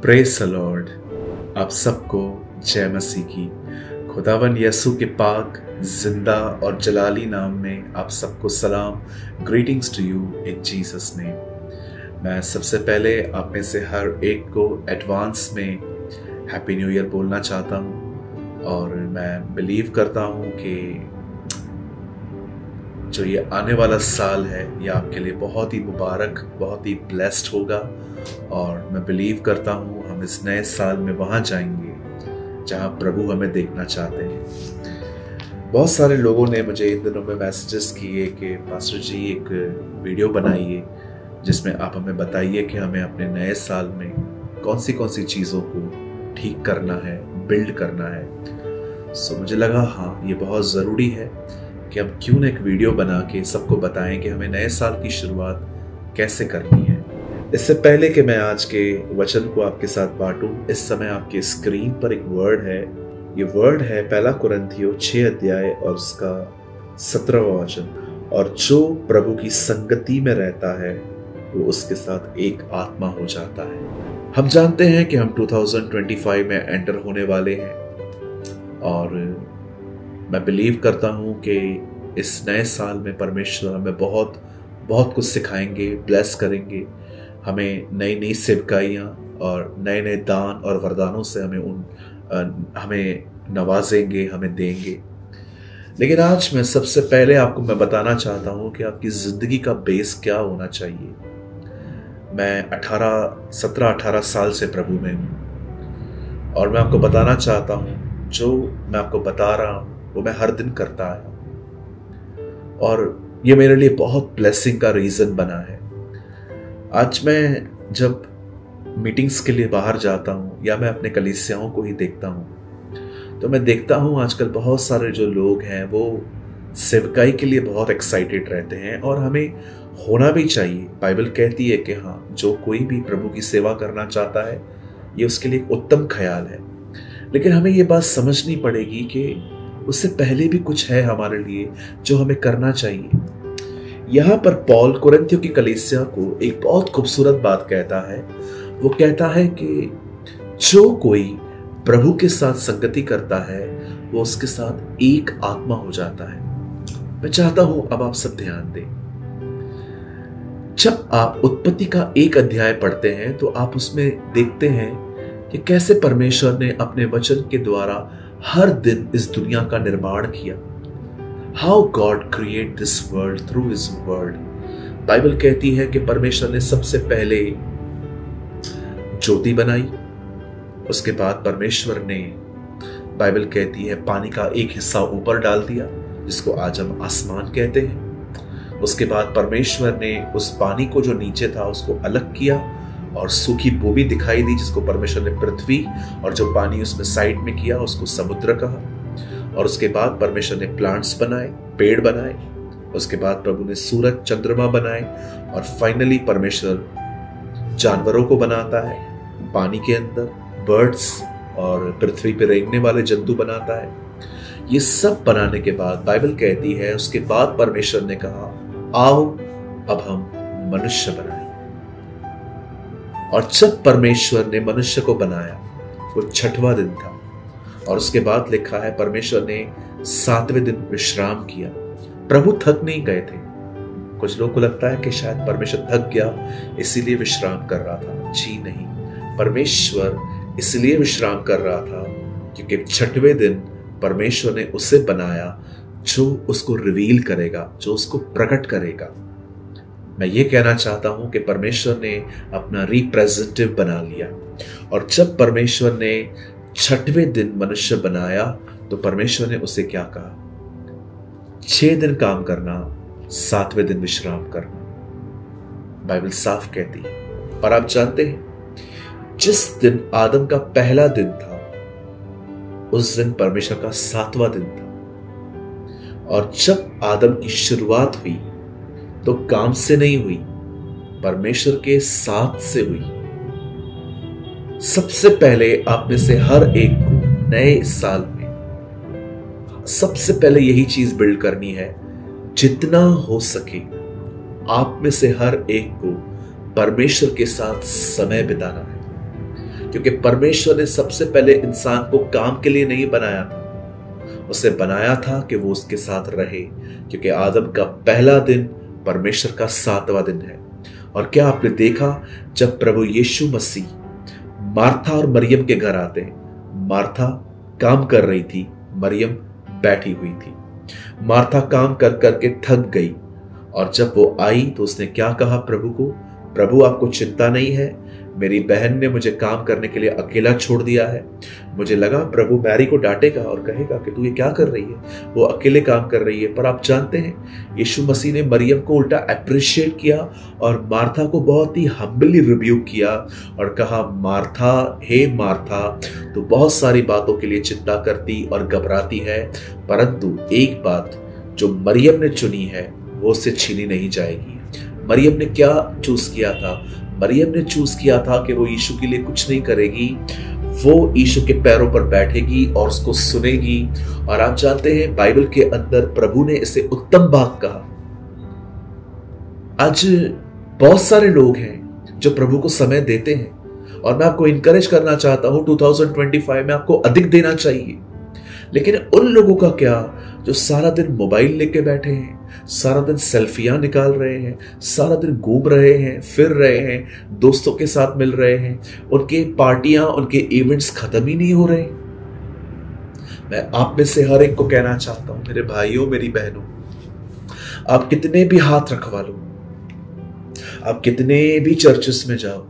Praise the Lord. आप सबको जय मसीह की। खुदावन यसु के पाक जिंदा और जलाली नाम में आप सबको सलाम। Greetings to you in Jesus name. मैं सबसे पहले आप में से हर एक को एडवांस में हैप्पी न्यू ईयर बोलना चाहता हूँ और मैं बिलीव करता हूँ कि जो ये आने वाला साल है ये आपके लिए बहुत ही मुबारक, बहुत ही ब्लेस्ड होगा। और मैं बिलीव करता हूँ हम इस नए साल में वहाँ जाएंगे जहाँ प्रभु हमें देखना चाहते हैं। बहुत सारे लोगों ने मुझे इन दिनों में मैसेजेस किए कि पास्टर जी एक वीडियो बनाइए जिसमें आप हमें बताइए कि हमें अपने नए साल में कौन सी चीज़ों को ठीक करना है, बिल्ड करना है। सो मुझे लगा हाँ ये बहुत ज़रूरी है कि हम क्यों ना एक वीडियो बना के सबको बताएं कि हमें नए साल की शुरुआत कैसे करनी है। इससे पहले कि मैं आज के वचन को आपके साथ बांटूं, इस समय आपके स्क्रीन पर एक वर्ड है। ये वर्ड है 1 कुरिन्थियों 6 अध्याय और उसका 17वां वचन। और जो प्रभु की संगति में रहता है वो उसके साथ एक आत्मा हो जाता है। हम जानते हैं कि हम 2025 में एंटर होने वाले हैं और मैं बिलीव करता हूं कि इस नए साल में परमेश्वर हमें बहुत कुछ सिखाएंगे, ब्लेस करेंगे। हमें नई सेवकाइयाँ और नए दान और वरदानों से हमें नवाजेंगे, हमें देंगे। लेकिन आज मैं सबसे पहले आपको मैं बताना चाहता हूँ कि आपकी ज़िंदगी का बेस क्या होना चाहिए। मैं 17-18 साल से प्रभु में हूँ और मैं आपको बताना चाहता हूँ जो मैं आपको बता रहा हूँ वो मैं हर दिन करता आया और ये मेरे लिए बहुत ब्लेसिंग का रीज़न बना है। आज मैं जब मीटिंग्स के लिए बाहर जाता हूँ या मैं अपने कलीसियाओं को ही देखता हूँ तो मैं देखता हूँ आजकल बहुत सारे जो लोग हैं वो सेवकाई के लिए बहुत एक्साइटेड रहते हैं और हमें होना भी चाहिए। बाइबल कहती है कि हाँ जो कोई भी प्रभु की सेवा करना चाहता है ये उसके लिए एक उत्तम ख्याल है। लेकिन हमें ये बात समझनी पड़ेगी कि उससे पहले भी कुछ है हमारे लिए जो हमें करना चाहिए। यहाँ पर पौल कुरिन्थियों की कलीसिया को एक बहुत खूबसूरत बात कहता है। वो कहता है कि जो कोई प्रभु के साथ संगति करता है वो उसके साथ एक आत्मा हो जाता है। मैं चाहता हूं अब आप सब ध्यान दें। जब आप उत्पत्ति का 1 अध्याय पढ़ते हैं तो आप उसमें देखते हैं कि कैसे परमेश्वर ने अपने वचन के द्वारा हर दिन इस दुनिया का निर्माण किया। How God create this world through His word। Bible कहती है कि परमेश्वर ने सबसे पहले ज्योति बनाई, उसके बाद परमेश्वर ने बाइबल कहती है पानी का एक हिस्सा ऊपर डाल दिया जिसको आज हम आसमान कहते हैं। उसके बाद परमेश्वर ने उस पानी को जो नीचे था उसको अलग किया और सूखी भूमि दिखाई दी जिसको परमेश्वर ने पृथ्वी, और जो पानी उसमें साइड में किया उसको समुद्र कहा। और उसके बाद परमेश्वर ने प्लांट्स बनाए, पेड़ बनाए। उसके बाद प्रभु ने सूरज चंद्रमा बनाए और फाइनली परमेश्वर जानवरों को बनाता है पानी के अंदर, बर्ड्स और पृथ्वी पर रेंगने वाले जंतु बनाता है। ये सब बनाने के बाद बाइबल कहती है उसके बाद परमेश्वर ने कहा आओ अब हम मनुष्य बनाएं। और जब परमेश्वर ने मनुष्य को बनाया वो 6वां दिन था और उसके बाद लिखा है परमेश्वर ने 7वें दिन विश्राम किया। प्रभु थक नहीं गए थे। कुछ लोगों को लगता है कि शायद परमेश्वर थक गया इसीलिए विश्राम कर रहा था। जी नहीं, परमेश्वर इसलिए विश्राम कर रहा था क्योंकि 6वें दिन परमेश्वर ने उसे बनाया जो उसको रिवील करेगा, जो उसको प्रकट करेगा। मैं ये कहना चाहता हूं कि परमेश्वर ने अपना रिप्रेजेंटेटिव बना लिया और जब परमेश्वर ने 6वें दिन मनुष्य बनाया तो परमेश्वर ने उसे क्या कहा? 6 दिन काम करना, 7वें दिन विश्राम करना। बाइबल साफ कहती है। और आप जानते हैं जिस दिन आदम का पहला दिन था उस दिन परमेश्वर का 7वां दिन था। और जब आदम की शुरुआत हुई तो काम से नहीं हुई, परमेश्वर के साथ से हुई। सबसे पहले आप में से हर एक को नए साल में सबसे पहले यही चीज बिल्ड करनी है, जितना हो सके आप में से हर एक को परमेश्वर के साथ समय बिताना है। क्योंकि परमेश्वर ने सबसे पहले इंसान को काम के लिए नहीं बनाया था, उसे बनाया था कि वो उसके साथ रहे, क्योंकि आदम का पहला दिन परमेश्वर का 7वां दिन है। और क्या आपने देखा, जब प्रभु यीशु मसीह मार्था और मरियम के घर आते हैं, मार्था काम कर रही थी, मरियम बैठी हुई थी। मार्था काम कर करके थक गई, और जब वो आई तो उसने क्या कहा प्रभु को, प्रभु आपको चिंता नहीं है, मेरी बहन ने मुझे काम करने के लिए अकेला छोड़ दिया है। मुझे लगा प्रभु मैरी को डांटेगा और कहेगा कि तू ये क्या कर रही है, वो अकेले काम कर रही है। पर आप जानते हैं यीशु मसीह ने मरियम को उल्टा अप्रिशिएट किया और मार्था को बहुत ही हम्बली रिब्यूक किया और कहा, मार्था, हे मार्था, तो बहुत सारी बातों के लिए चिंता करती और घबराती है, परंतु एक बात जो मरियम ने चुनी है वो उससे छीनी नहीं जाएगी। मरियम ने क्या चूज किया था? मरियम ने चूज किया था कि वो यीशु के लिए कुछ नहीं करेगी, वो यीशु के पैरों पर बैठेगी और उसको सुनेगी। और आप जानते हैं बाइबल के अंदर प्रभु ने इसे उत्तम बात कहा। आज बहुत सारे लोग हैं जो प्रभु को समय देते हैं, और मैं आपको इंकरेज करना चाहता हूं 2025 में आपको अधिक देना चाहिए। लेकिन उन लोगों का क्या जो सारा दिन मोबाइल लेके बैठे हैं, सारा दिन सेल्फियां निकाल रहे हैं, सारा दिन घूम रहे हैं, फिर रहे हैं, दोस्तों के साथ मिल रहे हैं, उनके पार्टियां, उनके इवेंट्स खत्म ही नहीं हो रहे। मैं आप में से हर एक को कहना चाहता हूं, मेरे भाइयों, मेरी बहनों, आप कितने भी हाथ रखवा लो, आप कितने भी चर्चेस में जाओ,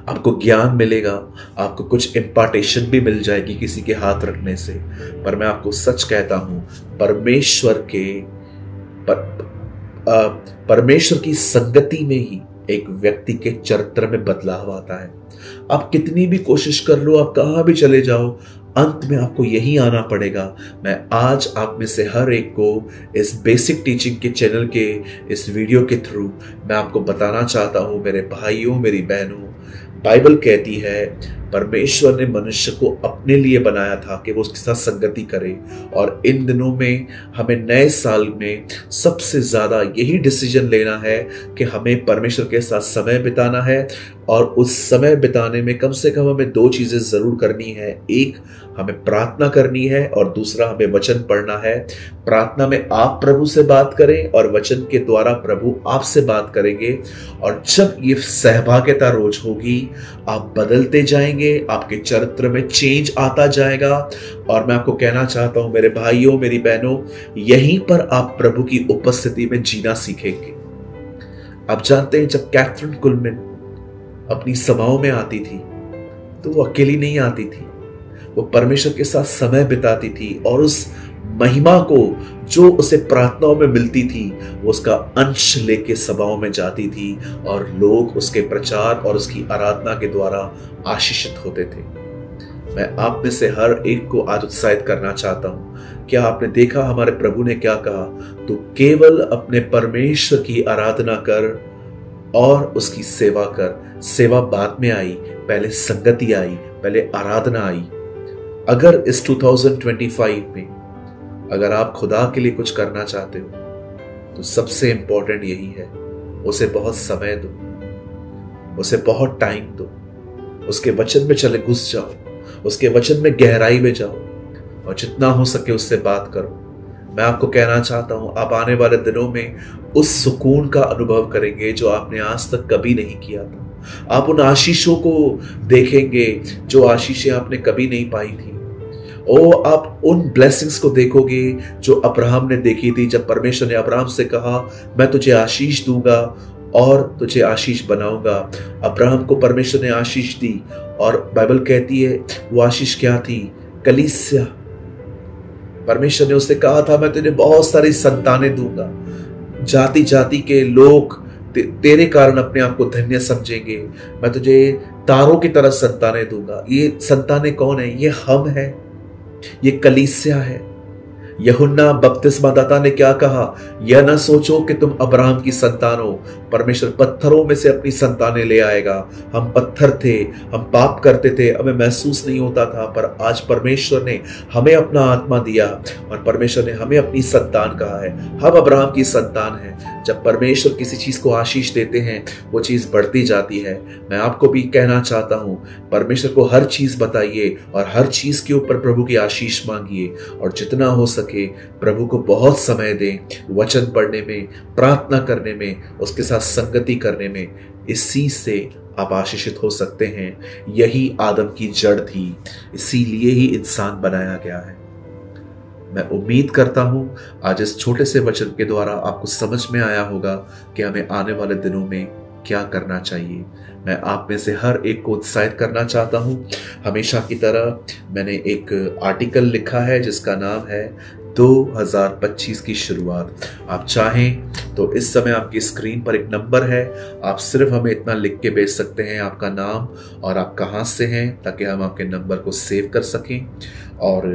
आपको ज्ञान मिलेगा, आपको कुछ इंपार्टेशन भी मिल जाएगी किसी के हाथ रखने से। पर मैं आपको सच कहता हूं, परमेश्वर की संगति में ही एक व्यक्ति के चरित्र में बदलाव आता है। आप कितनी भी कोशिश कर लो, आप कहां भी चले जाओ, अंत में आपको यही आना पड़ेगा। मैं आज आप में से हर एक को इस बेसिक टीचिंग के चैनल के इस वीडियो के थ्रू मैं आपको बताना चाहता हूं, मेरे भाइयों, मेरी बहनों, बाइबल कहती है परमेश्वर ने मनुष्य को अपने लिए बनाया था कि वो उसके साथ संगति करे। और इन दिनों में हमें नए साल में सबसे ज्यादा यही डिसीजन लेना है कि हमें परमेश्वर के साथ समय बिताना है। और उस समय बिताने में कम से कम हमें 2 चीजें जरूर करनी है। एक, हमें प्रार्थना करनी है, और दूसरा, हमें वचन पढ़ना है। प्रार्थना में आप प्रभु से बात करें और वचन के द्वारा प्रभु आपसे बात करेंगे। और जब ये सहभागिता रोज होगी, आप बदलते जाएंगे, आपके चरित्र में चेंज आता जाएगा। और मैं आपको कहना चाहता हूं मेरे भाइयों, मेरी बहनों, यहीं पर आप प्रभु की उपस्थिति में जीना सीखेंगे। आप जानते हैं जब कैथरीन कुलमैन अपनी सभाओं में आती थी तो वो अकेली नहीं आती थी, वो परमेश्वर के साथ समय बिताती थी, और उस महिमा को जो उसे प्रार्थनाओं में मिलती थी वो उसका अंश लेके सभाओं में जाती थी, और लोग उसके प्रचार और उसकी आराधना के द्वारा आशीषित होते थे। मैं आप में से हर एक को आज उत्साहित करना चाहता हूं। क्या आपने देखा हमारे प्रभु ने क्या कहा? तो केवल अपने परमेश्वर की आराधना कर और उसकी सेवा कर। सेवा बाद में आई, पहले संगति आई, पहले आराधना आई। अगर इस 2025 में अगर आप खुदा के लिए कुछ करना चाहते हो तो सबसे इंपॉर्टेंट यही है, उसे बहुत समय दो, उसे बहुत टाइम दो, उसके वचन में चले घुस जाओ, उसके वचन में गहराई में जाओ, और जितना हो सके उससे बात करो। मैं आपको कहना चाहता हूं, आप आने वाले दिनों में उस सुकून का अनुभव करेंगे जो आपने आज तक कभी नहीं किया था। आप उन आशीषों को देखेंगे जो आशीषें आपने कभी नहीं पाई थी। आप उन ब्लेसिंग्स को देखोगे जो अब्राहम ने देखी थी, जब परमेश्वर ने अब्राहम से कहा, मैं तुझे आशीष दूंगा और तुझे आशीष बनाऊंगा। अब्राहम को परमेश्वर ने आशीष दी, और बाइबल कहती है वो आशीष क्या थी? कलीसिया। परमेश्वर ने उससे कहा था, मैं तुझे बहुत सारी संतानें दूंगा, जाति जाति के लोग तेरे कारण अपने आप को धन्य समझेंगे, मैं तुझे तारों की तरह संतानें दूंगा। ये संतानें कौन है? ये हम है, ये कलीसिया है, यूहन्ना बपतिस्मादाता ने क्या कहा, यह न सोचो कि तुम अब्राहम की संतान हो, परमेश्वर पत्थरों में से अपनी संतानें ले आएगा। हम पत्थर थे, हम पाप करते थे, हमें महसूस नहीं होता था, पर आज परमेश्वर ने हमें अपना आत्मा दिया और परमेश्वर ने हमें अपनी संतान कहा है। हम अब्राहम की संतान हैं। जब परमेश्वर किसी चीज को आशीष देते हैं वो चीज बढ़ती जाती है। मैं आपको भी कहना चाहता हूं, परमेश्वर को हर चीज बताइए और हर चीज के ऊपर प्रभु की आशीष मांगिए और जितना हो सके प्रभु को बहुत समय दें, वचन पढ़ने में, प्रार्थना करने में, उसके साथ संगति करने में। इसी से आप आशीषित हो सकते हैं। यही आदम की जड़ थी, इसीलिए ही इंसान बनाया गया है। मैं उम्मीद करता हूं आज इस छोटे से वचन के द्वारा आपको समझ में आया होगा कि हमें आने वाले दिनों में क्या करना चाहिए। मैं आप में से हर एक को उत्साहित करना चाहता हूं। हमेशा की तरह मैंने एक आर्टिकल लिखा है जिसका नाम है 2025 की शुरुआत। आप चाहें तो इस समय आपकी स्क्रीन पर एक नंबर है, आप सिर्फ हमें इतना लिख के भेज सकते हैं, आपका नाम और आप कहां से हैं, ताकि हम आपके नंबर को सेव कर सकें। और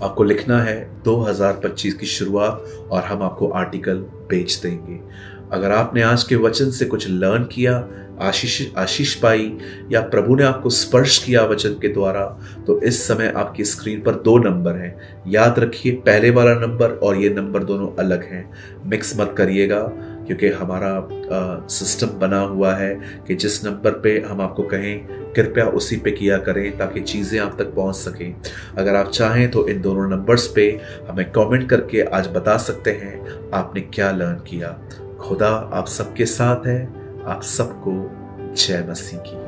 आपको लिखना है 2025 की शुरुआत और हम आपको आर्टिकल भेज देंगे। अगर आपने आज के वचन से कुछ लर्न किया, आशीष पाई, या प्रभु ने आपको स्पर्श किया वचन के द्वारा, तो इस समय आपकी स्क्रीन पर 2 नंबर हैं। याद रखिए, पहले वाला नंबर और ये नंबर दोनों अलग हैं। मिक्स मत करिएगा, क्योंकि हमारा सिस्टम बना हुआ है कि जिस नंबर पे हम आपको कहें कृपया उसी पे किया करें, ताकि चीज़ें आप तक पहुंच सकें। अगर आप चाहें तो इन दोनों नंबर्स पे हमें कमेंट करके आज बता सकते हैं आपने क्या लर्न किया। खुदा आप सबके साथ है। आप सबको जय मसीह की।